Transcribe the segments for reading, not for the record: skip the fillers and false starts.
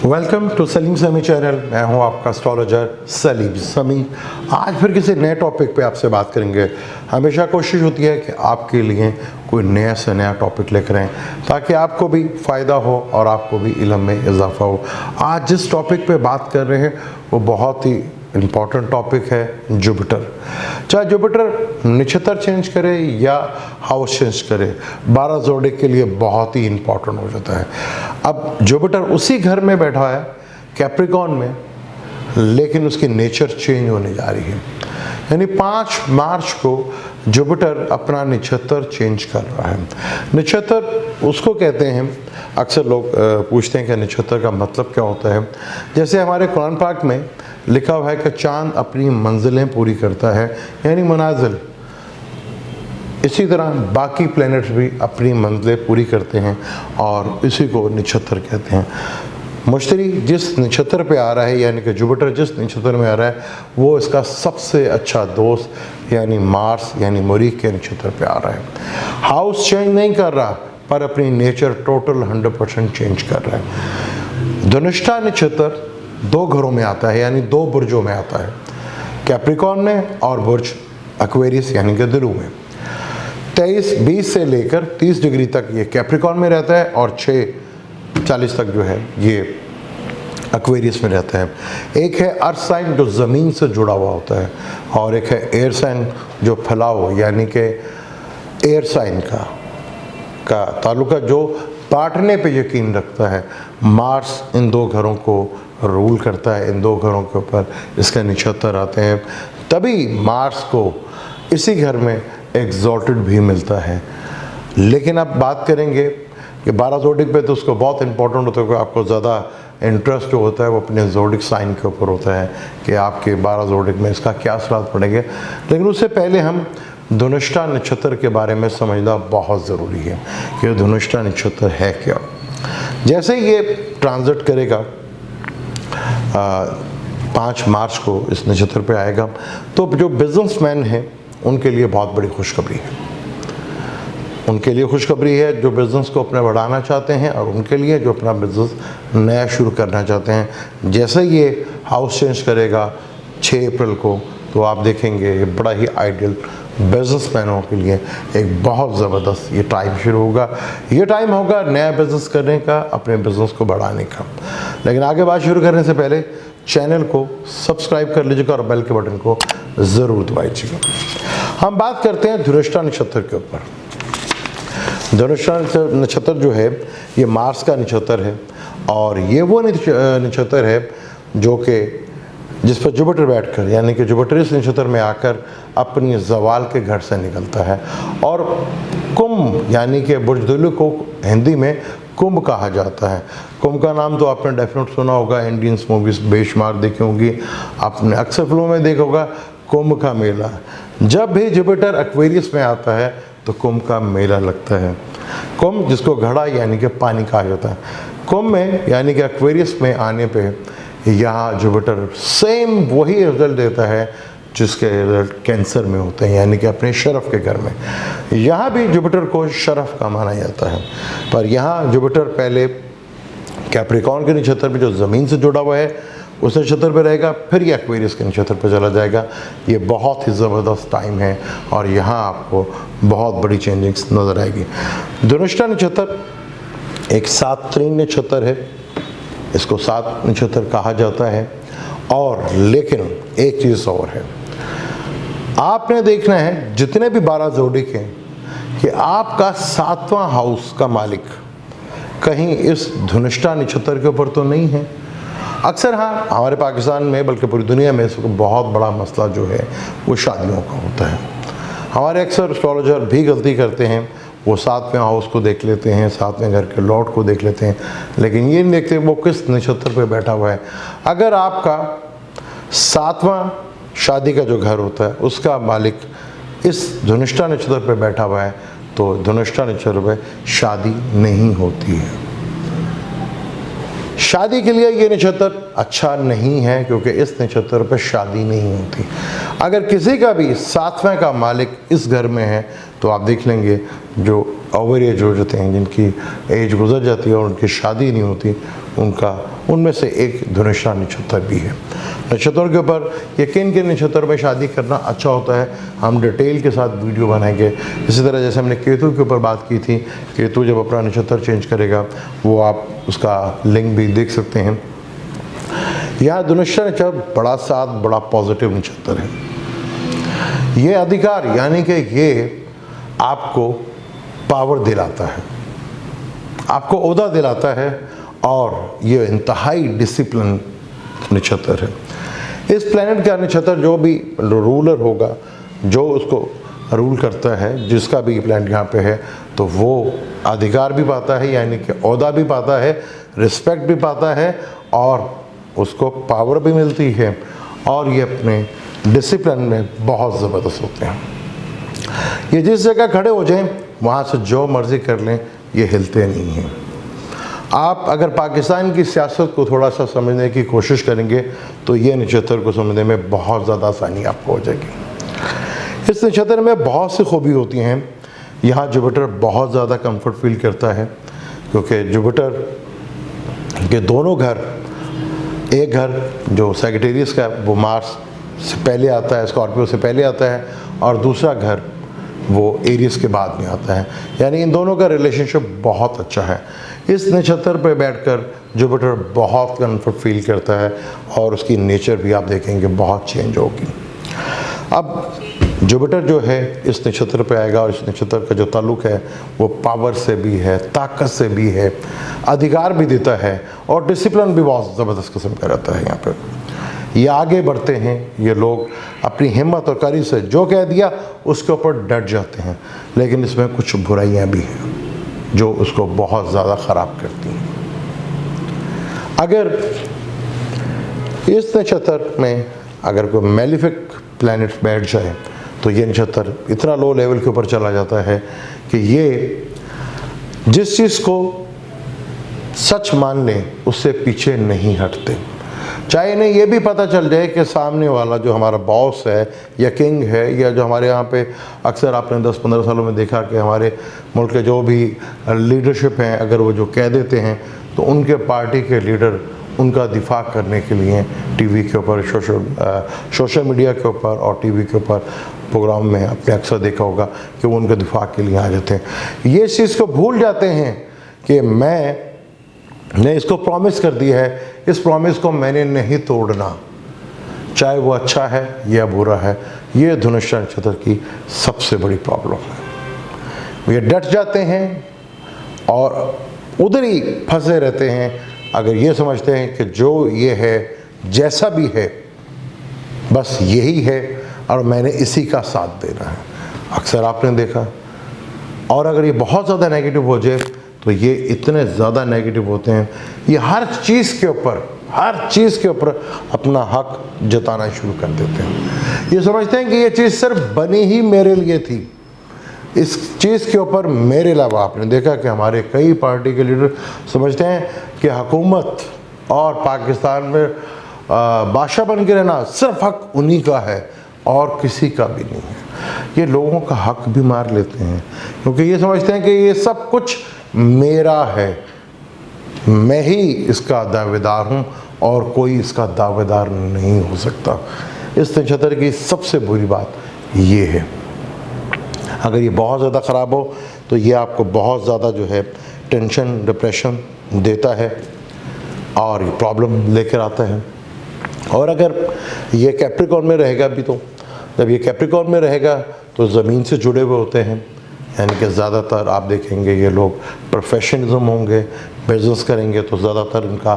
Welcome to Salim समी channel. मैं हूं आपका एस्ट्रोलॉजर सलीम समी। आज फिर किसी नए टॉपिक पे आपसे बात करेंगे। हमेशा कोशिश होती है कि आपके लिए कोई नया से नया टॉपिक लेकर आएँ ताकि आपको भी फ़ायदा हो और आपको भी इल्म में इजाफा हो। आज जिस टॉपिक पे बात कर रहे हैं वो बहुत ही इम्पॉर्टेंट टॉपिक है जुपिटर। चाहे जुपिटर नक्षत्र चेंज करे या हाउस चेंज करे, 12 जोड़े के लिए बहुत ही इम्पॉर्टेंट हो जाता है। अब जुपिटर उसी घर में बैठा है कैप्रिकॉन में, लेकिन उसकी नेचर चेंज होने जा रही है। यानी 5 मार्च को जुपिटर अपना नक्षत्र चेंज कर रहा है। नक्षत्र उसको कहते हैं, अक्सर लोग पूछते हैं कि नक्षत्र का मतलब क्या होता है। जैसे हमारे कुरान पाक में लिखा हुआ है कि चांद अपनी मंजिलें पूरी करता है, यानी मनाजिल। इसी तरह बाकी प्लैनेट्स भी अपनी मंजिलें पूरी करते हैं और इसी को नक्षत्र कहते हैं। मुश्तरी जिस नक्षत्र पे आ रहा है, यानी कि जुपिटर जिस नक्षत्र में आ रहा है, वो इसका सबसे अच्छा दोस्त यानी मार्स यानी मरीख के नक्षत्र पे आ रहा है। हाउस चेंज नहीं कर रहा पर अपनी नेचर टोटल 100% चेंज कर रहा है। धनुष्टा नक्षत्र 2 घरों में आता है, यानी 2 बुर्जों में आता है, कैप्रिकॉन में और बुर्ज एक्वेरियस यानी कि धनु में। 23-20 से लेकर 30 डिग्री तक ये कैप्रिकॉन में रहता है और 6-40 तक जो है ये एक्वेरियस में रहता है। एक है अर्थ साइन जो ज़मीन से जुड़ा हुआ होता है, और एक है एयर साइन जो फैलाव यानी कि एयर साइन का ताल्लुका जो बांटने पे यकीन रखता है। मार्स इन 2 घरों को रूल करता है, इन 2 घरों के ऊपर इसके नक्षत्र आते हैं। तभी मार्स को इसी घर में एग्जॉल्टेड भी मिलता है। लेकिन अब बात करेंगे कि 12 जोडिक पे, तो उसको बहुत इंपॉर्टेंट होता है कि आपको ज़्यादा इंटरेस्ट जो होता है वो अपने जोडिक साइन के ऊपर होता है कि आपके 12 जोडिक में इसका क्या असरात पड़ेंगे। लेकिन उससे पहले हम धनुष्टा नक्षत्र के बारे में समझना बहुत ज़रूरी है कि धनुष्टा नक्षत्र है क्या। जैसे ही ये ट्रांजिट करेगा 5 मार्च को इस नक्षत्र पे आएगा, तो जो बिजनेसमैन हैं उनके लिए बहुत बड़ी खुशखबरी है। उनके लिए खुशखबरी है जो बिज़नेस को अपना बढ़ाना चाहते हैं, और उनके लिए जो अपना बिज़नेस नया शुरू करना चाहते हैं। जैसे ये हाउस चेंज करेगा 6 अप्रैल को, तो आप देखेंगे ये बड़ा ही आइडियल बिजनेसमैनों के लिए एक बहुत ज़बरदस्त ये टाइम शुरू होगा। ये टाइम होगा नया बिज़नेस करने का, अपने बिज़नेस को बढ़ाने का। लेकिन आगे बात शुरू करने से पहले चैनल को सब्सक्राइब कर लीजिएगा और बेल के बटन को ज़रूर दबाइएगा। हम बात करते हैं धनुष्टा नक्षत्र के ऊपर। धनुष्टा नक्षत्र जो है ये मार्स का नक्षत्र है, और ये वो नक्षत्र है जो कि जिस पर जुपिटर बैठकर यानी कि जुपिटर इस नक्षत्र में आकर अपनी ज़वाल के घर से निकलता है। और कुंभ यानी कि बुर्ज धनु को हिंदी में कुंभ कहा जाता है। कुंभ का नाम तो आपने डेफिनेट सुना होगा, इंडियंस मूवीज़ बेशुमार देखी होंगी, आपने अक्सर फिल्मों में देखा होगा कुंभ का मेला। जब भी जुपिटर एक्वेरियस में आता है तो कुंभ का मेला लगता है। कुंभ जिसको घड़ा यानी कि पानी कहा जाता है, कुंभ में यानी कि एक्वेरियस में आने पे यहाँ जुपिटर सेम वही रिजल्ट देता है जिसके रिजल्ट कैंसर में होते हैं, यानी कि अपने शरफ के घर में। यहाँ भी जुपिटर को शरफ का माना जाता है, पर यहाँ जुपिटर पहले कैप्रिकॉन के नक्षत्र में जो ज़मीन से जुड़ा हुआ है उस नक्षत्र पे रहेगा, फिर ये एक्वेरियस के नक्षत्र पे चला जाएगा। ये बहुत ही ज़बरदस्त टाइम है और यहाँ आपको बहुत बड़ी चेंजिंग्स नज़र आएगी। धनुष्टा नक्षत्र एक 7 नक्षत्र है, इसको 7 नक्षत्र कहा जाता है। और लेकिन एक चीज़ और है, आपने देखना है जितने भी 12 जोडिक हैं कि आपका 7वां हाउस का मालिक कहीं इस धनुष्टा नक्षत्र के ऊपर तो नहीं है। अक्सर हाँ, हमारे पाकिस्तान में बल्कि पूरी दुनिया में इसको बहुत बड़ा मसला जो है वो शादियों का होता है। हमारे अक्सर एस्ट्रोलॉजर भी गलती करते हैं, वो 7वें हाउस को देख लेते हैं, 7वें घर के लॉर्ड को देख लेते हैं, लेकिन ये नहीं देखते वो किस नक्षत्र पे बैठा हुआ है। अगर आपका 7वां शादी का जो घर होता है उसका मालिक इस धनुष्टा नक्षत्र पे बैठा हुआ है, तो धनुष्टा नक्षत्र पे शादी नहीं होती है। शादी के लिए ये नक्षत्र अच्छा नहीं है, क्योंकि इस नक्षत्र पर शादी नहीं होती। अगर किसी का भी 7वें का मालिक इस घर में है तो आप देख लेंगे जो ओवर एज हो जाते हैं, जिनकी एज गुजर जाती है और उनकी शादी नहीं होती, उनमें से एक धनुषा नक्षत्र भी है। नक्षत्रों के ऊपर ये किन किन नक्षत्र में शादी करना अच्छा होता है, हम डिटेल के साथ वीडियो बनाएंगे। इसी तरह जैसे हमने केतु के ऊपर बात की थी, केतु जब अपना नक्षत्र चेंज करेगा वो आप उसका लिंक भी देख सकते हैं। यहाँ धनुषा नक्षत्र बड़ा साथ बड़ा पॉजिटिव नक्षत्र है। ये अधिकार यानी कि ये आपको पावर दिलाता है, आपको ओहदा दिलाता है, और ये इंतहाई डिसिप्लिन नक्षत्र है। इस प्लैनेट का नक्षत्र जो भी रूलर होगा, जो उसको रूल करता है, जिसका भी प्लैनेट यहाँ पे है, तो वो अधिकार भी पाता है, यानी कि ओहदा भी पाता है, रिस्पेक्ट भी पाता है, और उसको पावर भी मिलती है, और ये अपने डिसिप्लिन में बहुत ज़बरदस्त होते हैं। ये जिस जगह खड़े हो जाएं वहाँ से जो मर्ज़ी कर लें, ये हिलते नहीं हैं। आप अगर पाकिस्तान की सियासत को थोड़ा सा समझने की कोशिश करेंगे तो ये नक्षत्र को समझने में बहुत ज़्यादा आसानी आपको हो जाएगी। इस नक्षत्र में बहुत सी खूबी होती हैं। यहाँ जुपिटर बहुत ज़्यादा कंफर्ट फील करता है, क्योंकि जुपिटर के दोनों घर, एक घर जो सैजिटेरियस का वो मार्स से पहले आता है, स्कॉर्पियो से पहले आता है, और दूसरा घर वो एरियस के बाद में आता है, यानी इन दोनों का रिलेशनशिप बहुत अच्छा है। इस नक्षत्र पर बैठकर जुपिटर बहुत कंफर्ट फील करता है, और उसकी नेचर भी आप देखेंगे बहुत चेंज होगी। अब जुपिटर जो है इस नक्षत्र पे आएगा, और इस नक्षत्र का जो ताल्लुक है वो पावर से भी है, ताकत से भी है, अधिकार भी देता है, और डिसिप्लिन भी बहुत ज़बरदस्त किस्म का रहता है। यहाँ पर ये आगे बढ़ते हैं, ये लोग अपनी हिम्मत और कड़ी से जो कह दिया उसके ऊपर डट जाते हैं, लेकिन इसमें कुछ बुराइयां भी हैं जो उसको बहुत ज़्यादा ख़राब करती हैं। अगर इस नक्षत्र में अगर कोई मैलिफिक प्लैनेट बैठ जाए तो ये नक्षत्र इतना लो लेवल के ऊपर चला जाता है कि ये जिस चीज़ को सच मान लें उससे पीछे नहीं हटते। चाहे इन्हें ये भी पता चल जाए कि सामने वाला जो हमारा बॉस है या किंग है, या जो हमारे यहाँ पे अक्सर आपने 10-15 सालों में देखा कि हमारे मुल्क के जो भी लीडरशिप हैं, अगर वो जो कह देते हैं तो उनके पार्टी के लीडर उनका दिफा करने के लिए टीवी के ऊपर, सोशल मीडिया के ऊपर और टीवी के ऊपर प्रोग्राम में आपने अक्सर देखा होगा कि वो उनके दिफा के लिए आ जाते हैं। ये चीज़ को भूल जाते हैं कि मैंने इसको प्रॉमिस कर दिया है, इस प्रॉमिस को मैंने नहीं तोड़ना, चाहे वो अच्छा है या बुरा है। ये धनुषा नक्षत्र की सबसे बड़ी प्रॉब्लम है। ये डट जाते हैं और उधर ही फंसे रहते हैं। अगर ये समझते हैं कि जो ये है, जैसा भी है, बस यही है और मैंने इसी का साथ देना है, अक्सर आपने देखा। और अगर ये बहुत ज़्यादा नेगेटिव हो जाए तो ये इतने ज़्यादा नेगेटिव होते हैं, ये हर चीज़ के ऊपर अपना हक जताना शुरू कर देते हैं। ये समझते हैं कि ये चीज़ सिर्फ बनी ही मेरे लिए थी, इस चीज़ के ऊपर मेरे अलावा। आपने देखा कि हमारे कई पार्टी के लीडर समझते हैं कि हुकूमत और पाकिस्तान में बादशाह बन के रहना सिर्फ हक उन्हीं का है और किसी का भी नहीं है। ये लोगों का हक भी मार लेते हैं, क्योंकि ये समझते हैं कि ये सब कुछ मेरा है, मैं ही इसका दावेदार हूँ और कोई इसका दावेदार नहीं हो सकता। इस नक्षत्र की सबसे बुरी बात ये है। अगर ये बहुत ज़्यादा ख़राब हो तो ये आपको बहुत ज़्यादा जो है टेंशन, डिप्रेशन देता है और ये प्रॉब्लम लेकर आता है। और अगर ये कैप्रिकॉर्न में रहेगा भी, तो जब ये कैप्रिकॉर्न में रहेगा तो ज़मीन से जुड़े हुए होते हैं, यानी कि ज़्यादातर आप देखेंगे ये लोग प्रोफेशनलिज्म होंगे, बिज़नेस करेंगे तो ज़्यादातर इनका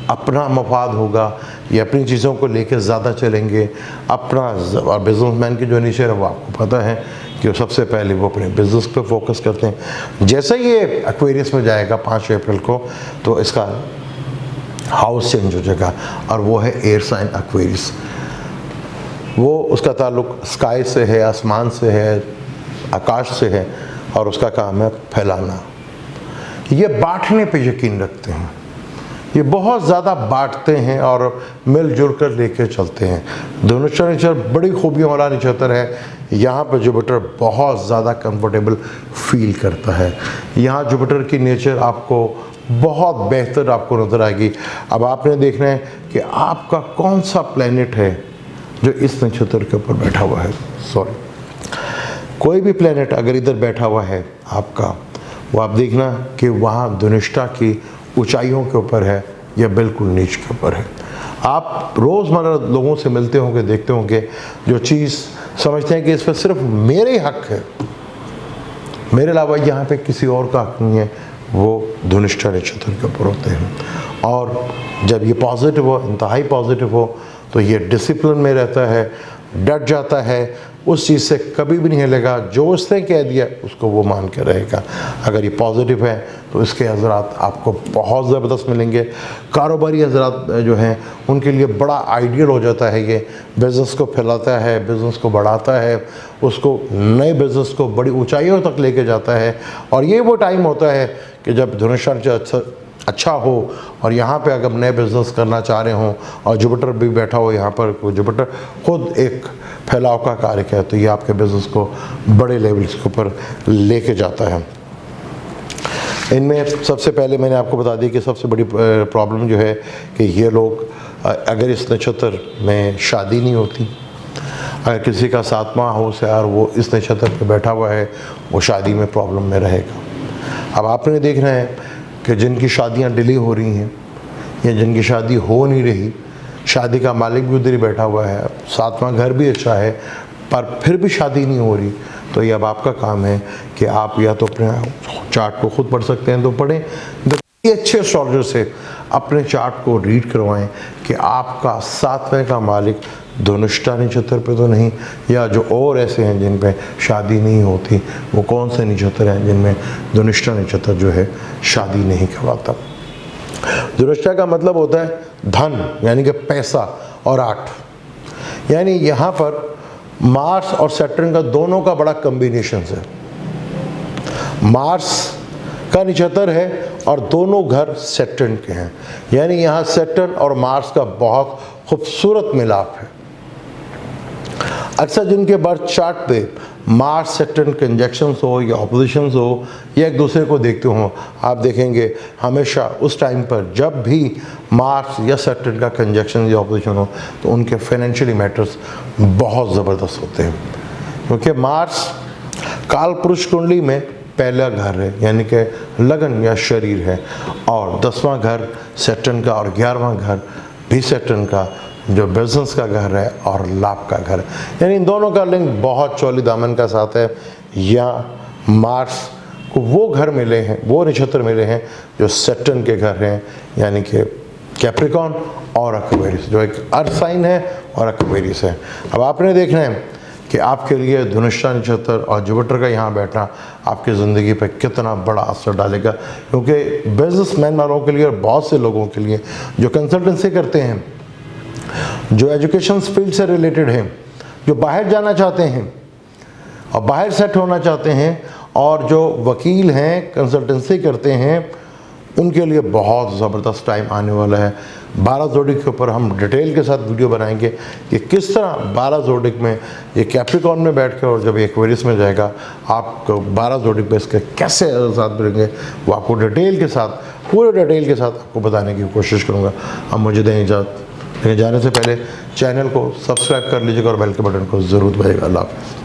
अपना मफाद होगा, ये अपनी चीज़ों को लेकर ज़्यादा चलेंगे अपना। और बिजनेसमैन की जो नेचर है वो आपको पता है कि सबसे पहले वो अपने बिज़नेस पे फोकस करते हैं। जैसे ये एक्वेरियस में जाएगा 5 अप्रैल को तो इसका हाउस चेंज हो जाएगा और वो है एयर साइन एक्वेरियस। वो उसका ताल्लुक स्काई से है, आसमान से है, आकाश से है, और उसका काम है फैलाना। ये बांटने पे यकीन रखते हैं, ये बहुत ज़्यादा बांटते हैं और मिलजुल कर लेके चलते हैं। धनुषा नक्षत्र बड़ी खूबियों वाला नक्षत्र है। यहाँ पर जुपिटर बहुत ज़्यादा कंफर्टेबल फील करता है। यहाँ जुपिटर की नेचर आपको बहुत बेहतर आपको नज़र आएगी। अब आपने देखना है कि आपका कौन सा प्लैनेट है जो इस नक्षत्र के ऊपर बैठा हुआ है। सॉरी, कोई भी प्लैनेट अगर इधर बैठा हुआ है आपका, वो आप देखना कि वहाँ धनिष्ठा की ऊंचाइयों के ऊपर है या बिल्कुल नीच के ऊपर है। आप रोज़मर्रा लोगों से मिलते होंगे, देखते होंगे, जो चीज़ समझते हैं कि इस पर सिर्फ मेरे ही हक है, मेरे अलावा यहाँ पे किसी और का हक नहीं है, वो धनिष्ठा नक्षत्र के ऊपर होते हैं। और जब ये पॉजिटिव हो, इंतहाई पॉजिटिव हो, तो ये डिसिप्लिन में रहता है, डट जाता है, उस चीज़ से कभी भी नहीं हिलेगा। जो उसने कह दिया उसको वो मान के रहेगा। अगर ये पॉजिटिव है तो इसके हज़रात आपको बहुत ज़बरदस्त मिलेंगे। कारोबारी हज़रात जो हैं उनके लिए बड़ा आइडियल हो जाता है ये। बिज़नेस को फैलाता है, बिज़नेस को बढ़ाता है, उसको नए बिज़नेस को बड़ी ऊंचाइयों तक लेके जाता है। और ये वो टाइम होता है कि जब धनुषा अच्छा हो और यहाँ पे अगर नए बिज़नेस करना चाह रहे हों और जुपिटर भी बैठा हो यहाँ पर, जुपिटर खुद एक फैलाव का कारक है, तो ये आपके बिज़नेस को बड़े लेवल्स के ऊपर लेके जाता है। इनमें सबसे पहले मैंने आपको बता दी कि सबसे बड़ी प्रॉब्लम जो है कि ये लोग अगर इस नक्षत्र में शादी नहीं होती, अगर किसी का 7वां हाउस है और वो इस नक्षत्र पे बैठा हुआ है, वो शादी में प्रॉब्लम में रहेगा। अब आपने देखना है कि जिनकी शादियां डिले हो रही हैं या जिनकी शादी हो नहीं रही, शादी का मालिक भी उधर ही बैठा हुआ है, 7वां घर भी अच्छा है, पर फिर भी शादी नहीं हो रही, तो ये अब आपका काम है कि आप या तो अपने चार्ट को खुद पढ़ सकते हैं तो पढ़ें, अच्छे एस्ट्रोलॉजर से अपने चार्ट को रीड करवाएं कि आपका 7वें का मालिक धनुष्टा नक्षत्र पे तो नहीं, या जो और ऐसे हैं जिन पे शादी नहीं होती, वो कौन से नक्षत्र हैं जिनमें धनुष्टा नक्षत्र जो है शादी नहीं करवाता। धनुष्टा का मतलब होता है धन, यानी कि पैसा और आर्ट। यानी यहाँ पर मार्स और सैटर्न का दोनों का बड़ा कॉम्बिनेशन है। मार्स का नक्षत्र है और दोनों घर सैटर्न के हैं, यानी यहाँ सैटर्न और मार्स का बहुत खूबसूरत मिलाप है। अक्सर जिनके बर्थ चार्ट पे मार्स सैटर्न कंजक्शंस हो या ऑपोजिशंस हो या एक दूसरे को देखते हो, आप देखेंगे हमेशा उस टाइम पर जब भी मार्स या सैटर्न का कंजक्शन या ऑपोजिशन हो तो उनके फाइनेंशियली मैटर्स बहुत ज़बरदस्त होते हैं, क्योंकि मार्स काल पुरुष कुंडली में पहला घर है, यानी कि लगन या शरीर है, और 10वां घर सैटर्न का और 11वां घर भी सैटर्न का जो बिजनेस का घर है और लाभ का घर है। यानी इन दोनों का लिंक बहुत चौली दामन का साथ है। या मार्स को वो घर मिले हैं, वो नक्षत्र मिले हैं जो सैटर्न के घर हैं, यानी कि कैप्रिकॉन और एक्वेरियस, जो एक अर्थ साइन है और एक्वेरियस है। अब आपने देखना है कि आपके लिए धनुष्टा नक्षत्र और जुपिटर का यहाँ बैठना आपकी ज़िंदगी पर कितना बड़ा असर डालेगा, क्योंकि बिजनेसमैन वालों के लिए और बहुत से लोगों के लिए जो कंसल्टेंसी करते हैं, जो एजुकेशन फील्ड से रिलेटेड हैं, जो बाहर जाना चाहते हैं और बाहर सेट होना चाहते हैं, और जो वकील हैं, कंसल्टेंसी करते हैं, उनके लिए बहुत ज़बरदस्त टाइम आने वाला है। 12 जोडिक के ऊपर हम डिटेल के साथ वीडियो बनाएंगे कि किस तरह 12 जोडिक में ये कैप्रिकॉन में बैठ कर और जब एक्वेरियस में जाएगा आपको 12 जोडिक पे इसके कैसे साथ मिलेंगे, वो आपको डिटेल के साथ, पूरे डिटेल के साथ आपको बताने की कोशिश करूँगा। अब मुझे दें इजाज़त, लेकिन जाने से पहले चैनल को सब्सक्राइब कर लीजिएगा और बेल के बटन को ज़रूर दबाइएगा। अल्लाह हाफ़िज़।